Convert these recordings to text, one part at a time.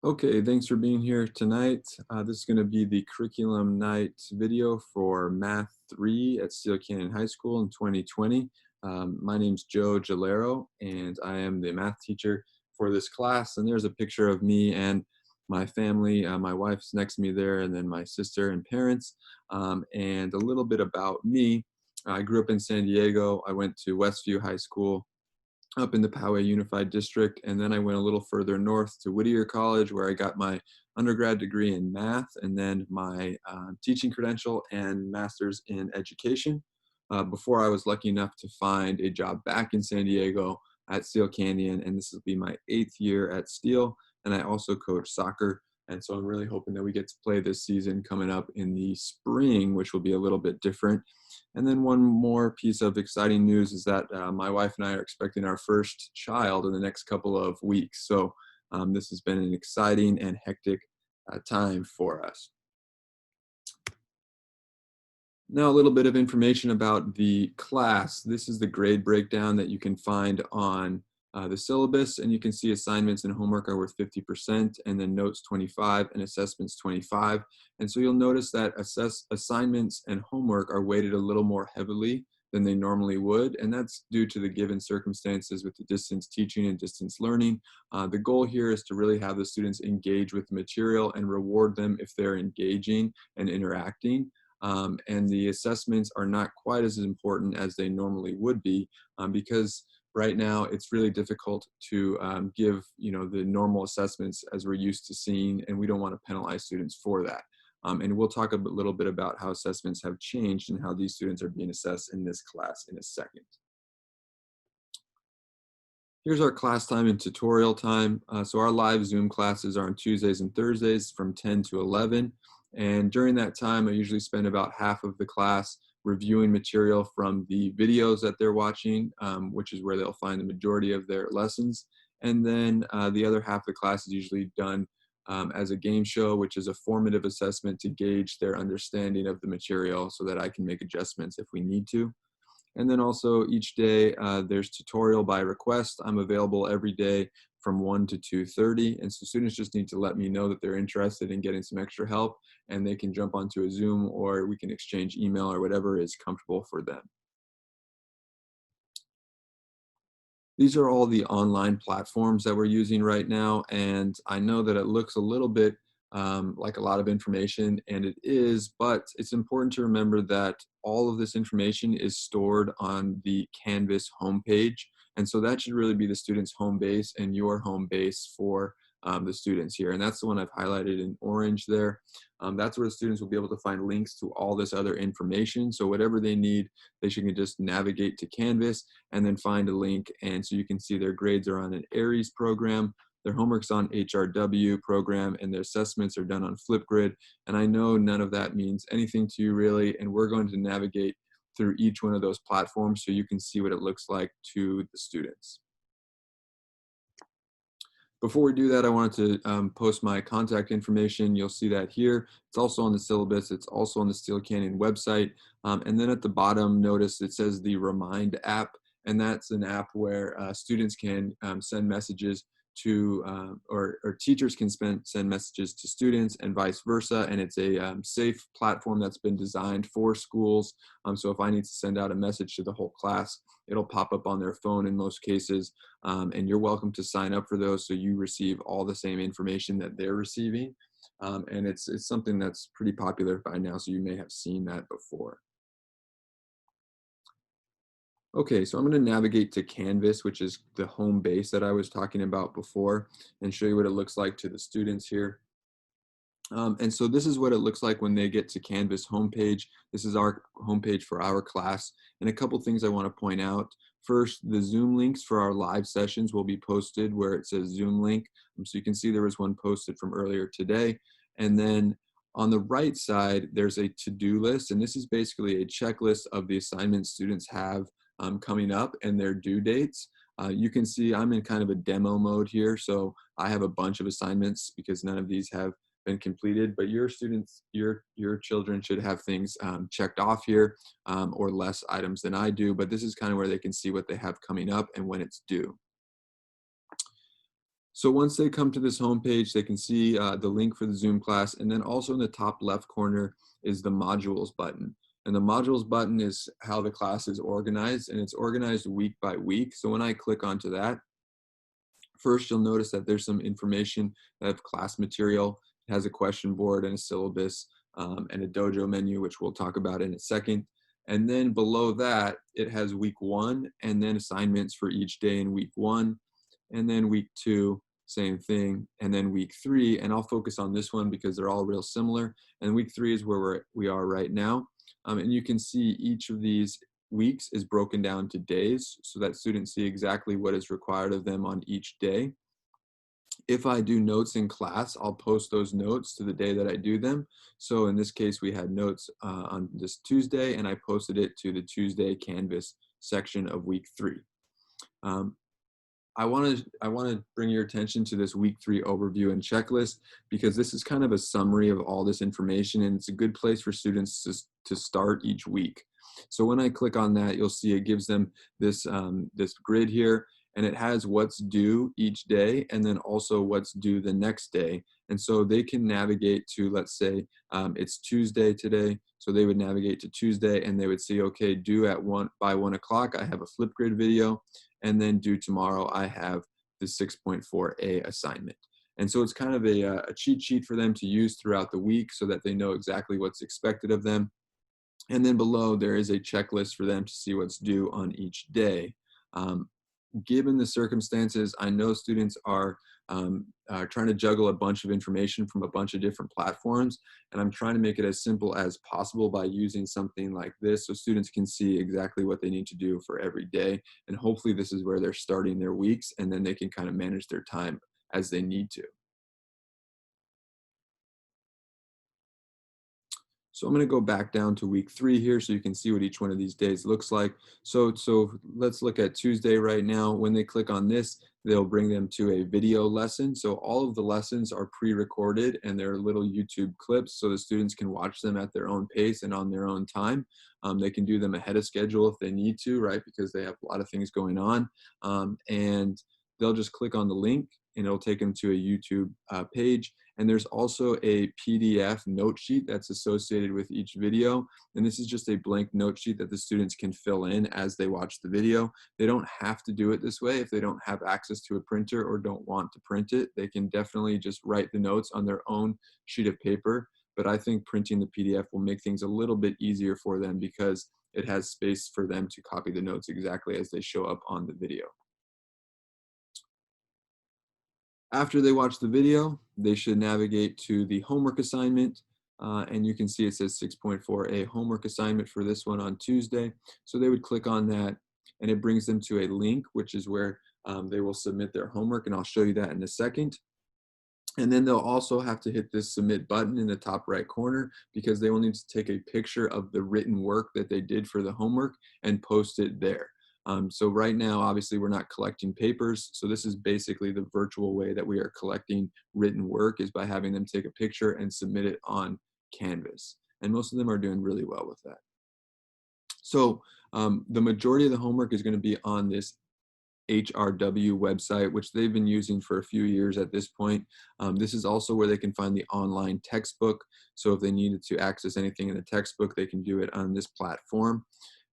Okay, thanks for being here tonight. This is going to be the curriculum night video for Math 3 at Steel Canyon High School in 2020. My name's Joe Gelaro, and I am the math teacher for this class. And there's a picture of me and my family. My wife's next to me there, and then my sister and parents. And a little bit about me. I grew up in San Diego. I went to Westview High School up in the Poway Unified District, and then I went a little further north to Whittier College, where I got my undergrad degree in math, and then my teaching credential and master's in education. Before I was lucky enough to find a job back in San Diego at Steel Canyon, and this will be my 8th year at Steel, and I also coach soccer. And so I'm really hoping that we get to play this season coming up in the spring, which will be a little bit different. And then one more piece of exciting news is that my wife and I are expecting our first child in the next couple of weeks. So this has been an exciting and hectic time for us. Now a little bit of information about the class. This is the grade breakdown that you can find on the syllabus, and you can see assignments and homework are worth 50%, and then notes 25 and assessments 25. And so you'll notice that assignments and homework are weighted a little more heavily than they normally would, and that's due to the given circumstances with the distance teaching and distance learning. The goal here is to really have the students engage with the material and reward them if they're engaging and interacting. And the assessments are not quite as important as they normally would be, because right now it's really difficult to give the normal assessments as we're used to seeing, and we don't want to penalize students for that. And we'll talk a little bit about how assessments have changed and how these students are being assessed in this class in a second. Here's our class time and tutorial time. So our live Zoom classes are on Tuesdays and Thursdays from 10 to 11. And during that time, I usually spend about half of the class reviewing material from the videos that they're watching, which is where they'll find the majority of their lessons. And then the other half of the class is usually done as a game show, which is a formative assessment to gauge their understanding of the material so that I can make adjustments if we need to. And then also each day there's tutorial by request. I'm available every day from 1 to 2:30. And so students just need to let me know that they're interested in getting some extra help, and they can jump onto a Zoom, or we can exchange email or whatever is comfortable for them. These are all the online platforms that we're using right now, and I know that it looks a little bit like a lot of information, and it is, but it's important to remember that all of this information is stored on the Canvas homepage, and so that should really be the student's home base and your home base for the students here, and that's the one I've highlighted in orange there. That's where the students will be able to find links to all this other information, so whatever they need, they should just navigate to Canvas and then find a link, and so you can see their grades are on an Aries program, their homework's on HRW program, and their assessments are done on Flipgrid. And I know none of that means anything to you really, and we're going to navigate through each one of those platforms so you can see what it looks like to the students. Before we do that, I wanted to post my contact information. You'll see that here. It's also on the syllabus. It's also on the Steel Canyon website. And then at the bottom, notice it says the Remind app, and that's an app where students can send messages to, or teachers can send messages to students and vice versa. And it's a safe platform that's been designed for schools. So if I need to send out a message to the whole class, it'll pop up on their phone in most cases. And you're welcome to sign up for those so you receive all the same information that they're receiving. And it's something that's pretty popular by now, so you may have seen that before. Okay, so I'm going to navigate to Canvas, which is the home base that I was talking about before, and show you what it looks like to the students here. And so this is what it looks like when they get to Canvas homepage. This is our homepage for our class. And a couple things I want to point out. First, the Zoom links for our live sessions will be posted where it says Zoom link. So you can see there was one posted from earlier today. And then on the right side, there's a to-do list. And this is basically a checklist of the assignments students have coming up and their due dates. You can see I'm in kind of a demo mode here. So I have a bunch of assignments because none of these have been completed, but your students, your children should have things checked off here, or less items than I do, but this is kind of where they can see what they have coming up and when it's due. So once they come to this homepage, they can see the link for the Zoom class, and then also in the top left corner is the modules button. And the modules button is how the class is organized, and it's organized week by week. So when I click onto that, first you'll notice that there's some information of class material. It has a question board and a syllabus and a dojo menu, which we'll talk about in a second. And then below that, it has week 1 and then assignments for each day in week 1. And then week 2, same thing. And then week 3, and I'll focus on this one because they're all real similar. And week 3 is where we are right now. And you can see each of these weeks is broken down to days so that students see exactly what is required of them on each day. If I do notes in class, I'll post those notes to the day that I do them. So in this case, we had notes on this Tuesday, and I posted it to the Tuesday Canvas section of week 3. I want to bring your attention to this week 3 overview and checklist because this is kind of a summary of all this information, and it's a good place for students to start each week. So when I click on that, you'll see it gives them this this grid here, and it has what's due each day and then also what's due the next day. And so they can navigate to, let's say it's Tuesday today, so they would navigate to Tuesday and they would see, okay, due by 1 o'clock, I have a Flipgrid video. And then due tomorrow, I have the 6.4a assignment. And so it's kind of a cheat sheet for them to use throughout the week so that they know exactly what's expected of them. And then below, there is a checklist for them to see what's due on each day. Given the circumstances, I know students are trying to juggle a bunch of information from a bunch of different platforms, and I'm trying to make it as simple as possible by using something like this so students can see exactly what they need to do for every day. And hopefully this is where they're starting their weeks, and then they can kind of manage their time as they need to. So I'm going to go back down to week 3 here so you can see what each one of these days looks like. So let's look at Tuesday right now. When they click on this, they'll bring them to a video lesson. So all of the lessons are pre-recorded and they're little YouTube clips so the students can watch them at their own pace and on their own time. They can do them ahead of schedule if they need to, right? Because they have a lot of things going on. And they'll just click on the link and it'll take them to a YouTube page. And there's also a PDF note sheet that's associated with each video. And this is just a blank note sheet that the students can fill in as they watch the video. They don't have to do it this way if they don't have access to a printer or don't want to print it. They can definitely just write the notes on their own sheet of paper. But I think printing the PDF will make things a little bit easier for them because it has space for them to copy the notes exactly as they show up on the video. After they watch the video, they should navigate to the homework assignment. And you can see it says 6.4a homework assignment for this one on Tuesday. So they would click on that and it brings them to a link, which is where they will submit their homework. And I'll show you that in a second. And then they'll also have to hit this submit button in the top right corner because they will need to take a picture of the written work that they did for the homework and post it there. So right now, obviously, we're not collecting papers. So this is basically the virtual way that we are collecting written work is by having them take a picture and submit it on Canvas. And most of them are doing really well with that. So the majority of the homework is going to be on this HRW website, which they've been using for a few years at this point. This is also where they can find the online textbook. So if they needed to access anything in the textbook, they can do it on this platform.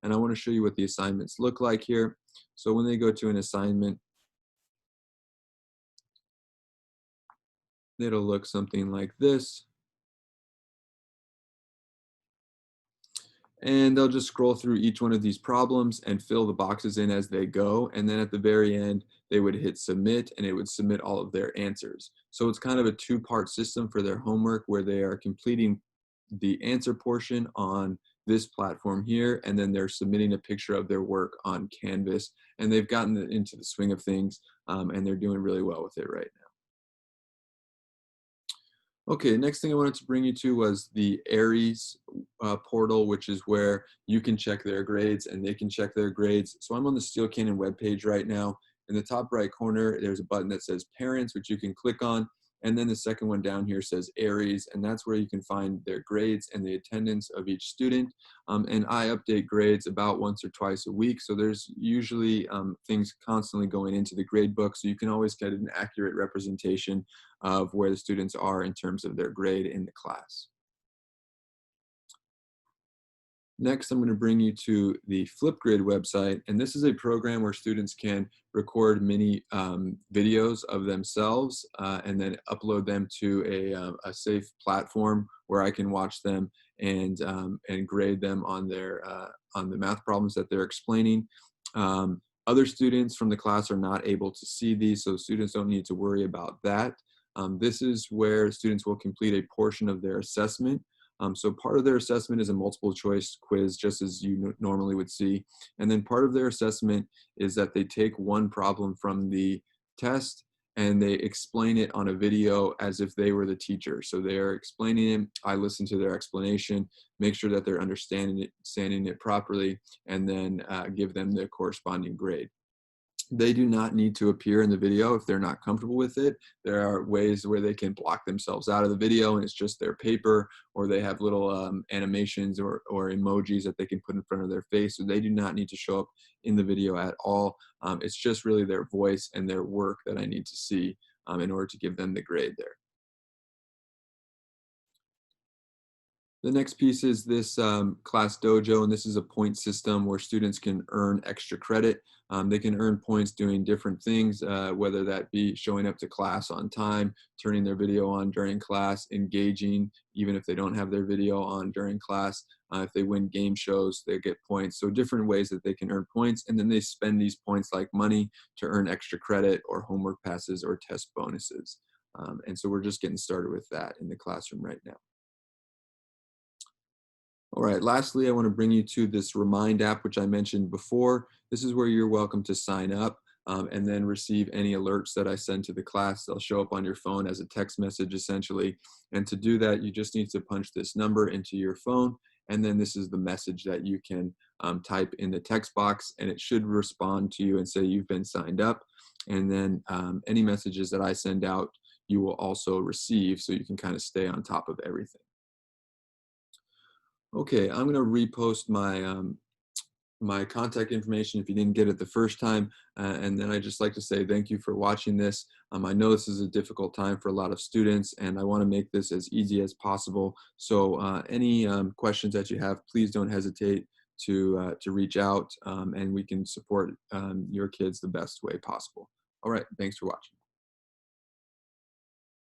And I want to show you what the assignments look like here. So when they go to an assignment, it'll look something like this. And they'll just scroll through each one of these problems and fill the boxes in as they go. And then at the very end, they would hit submit and it would submit all of their answers. So it's kind of a two-part system for their homework where they are completing the answer portion on this platform here, and then they're submitting a picture of their work on Canvas, and they've gotten into the swing of things, and they're doing really well with it right now. Okay, next thing I wanted to bring you to was the Aries portal, which is where you can check their grades and they can check their grades. So I'm on the Steel Canyon webpage right now. In the top right corner, there's a button that says Parents, which you can click on, And then the second one down here says Aries, and that's where you can find their grades and the attendance of each student. And I update grades about once or twice a week, so there's usually things constantly going into the grade book, so you can always get an accurate representation of where the students are in terms of their grade in the class. Next, I'm going to bring you to the Flipgrid website, and this is a program where students can record mini videos of themselves and then upload them to a safe platform where I can watch them and grade them on on the math problems that they're explaining. Other students from the class are not able to see these, so students don't need to worry about that. This is where students will complete a portion of their assessment. So part of their assessment is a multiple choice quiz, just as you normally would see. And then part of their assessment is that they take one problem from the test and they explain it on a video as if they were the teacher. So they're explaining it, I listen to their explanation, make sure that they're understanding it properly, and then give them the corresponding grade. They do not need to appear in the video if they're not comfortable with it. There are ways where they can block themselves out of the video and it's just their paper, or they have little animations or emojis that they can put in front of their face. So they do not need to show up in the video at all. It's just really their voice and their work that I need to see in order to give them the grade there. The next piece is this class dojo, and this is a point system where students can earn extra credit. They can earn points doing different things, whether that be showing up to class on time, turning their video on during class, engaging, even if they don't have their video on during class. If they win game shows, they get points. So different ways that they can earn points, and then they spend these points like money to earn extra credit or homework passes or test bonuses. And so we're just getting started with that in the classroom right now. All right, lastly, I want to bring you to this Remind app, which I mentioned before. This is where you're welcome to sign up and then receive any alerts that I send to the class. They'll show up on your phone as a text message, essentially. And to do that, you just need to punch this number into your phone. And then this is the message that you can type in the text box, and it should respond to you and say you've been signed up. And then any messages that I send out, you will also receive, so you can kind of stay on top of everything. Okay, I'm going to repost my contact information if you didn't get it the first time. And then I just like to say thank you for watching this. I know this is a difficult time for a lot of students, and I want to make this as easy as possible. So any questions that you have, please don't hesitate to reach out, and we can support your kids the best way possible. All right, thanks for watching.